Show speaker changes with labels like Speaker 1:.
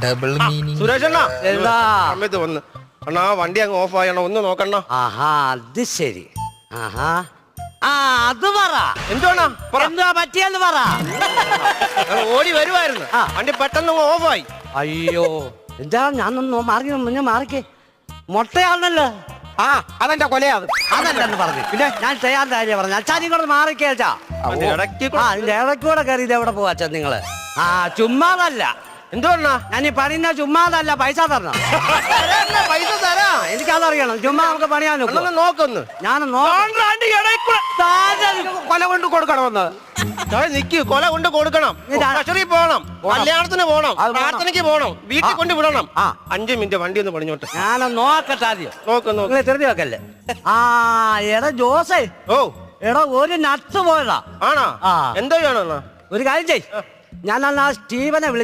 Speaker 1: Double meaning.
Speaker 2: Suresh അണ്ണാ
Speaker 3: എന്താ
Speaker 2: സമയത്ത് വന്ന് അണ്ണാ വണ്ടി അങ്ങ് ഓഫ് ആയണ ഒന്ന് നോക്കണ്ണ.
Speaker 3: ആഹാ അത് ശരി. ആഹാ ആ അത് പറ
Speaker 2: എന്തുവാണ
Speaker 3: എന്താ പറ്റിയെന്ന് പറ.
Speaker 2: ഓടി വരുവായിരുന്നു വണ്ടി പെട്ടെന്ന് ഓഫായി.
Speaker 3: അയ്യോ എന്താ ഞാനൊന്ന് മാറിക്കേ മുട്ടയാണല്ലോ.
Speaker 1: ആ അതെന്റെ കൊലയാത്.
Speaker 3: അതല്ലെന്ന് പറഞ്ഞു. പിന്നെ ഞാൻ ചെയ്യാൻ കാര്യം പറഞ്ഞു. അച്ഛാ നിങ്ങളോട് മാറിക്കേച്ചാ.
Speaker 2: ഇടയ്ക്ക്
Speaker 3: അതിന്റെ ഇടയ്ക്കൂടെ കയറി ഇത് എവിടെ പോവാ അച്ഛൻ നിങ്ങള്? ആ ചുമ്മാതല്ല.
Speaker 2: എന്തുവാ
Speaker 3: ഞാൻ ഈ പണിന്ന ചുമ്മാതല്ല, പൈസ തരണം.
Speaker 2: പൈസ തരാ.
Speaker 3: എനിക്കതറിയണം. ചുമ്മാ നമുക്ക് പണിയാൻ
Speaker 2: നോക്കൊന്ന്
Speaker 3: ഞാൻ
Speaker 1: കൊല കൊണ്ട് കൊടുക്കണമെന്ന്
Speaker 2: നിക്ക്. കൊല കൊണ്ട് കൊടുക്കണം, ട്രഷറി പോണം, കല്യാണത്തിന് പോണം, പ്രാർത്ഥനയ്ക്ക് പോണം, വീട്ടിൽ കൊണ്ട് വിടണം. 5 മിനിറ്റ് വണ്ടി ഒന്ന് പണിഞ്ഞോട്ടെ.
Speaker 3: ഞാനൊന്ന് നോക്കട്ടെ ആദ്യം.
Speaker 2: നോക്കുന്നു
Speaker 3: തെരഞ്ഞു വെക്കല്ലേ. ആ എടാ ജോസേ,
Speaker 2: ഓ
Speaker 3: എടാ ഒരു നട്സ് പോയതാ.
Speaker 2: ആണോ?
Speaker 3: ആ.
Speaker 2: എന്തോ ചെയ്യണോ?
Speaker 3: ഒരു കാര്യം ചെയ്, ഞാൻ ആ സ്റ്റീവനെ വിളിച്ചു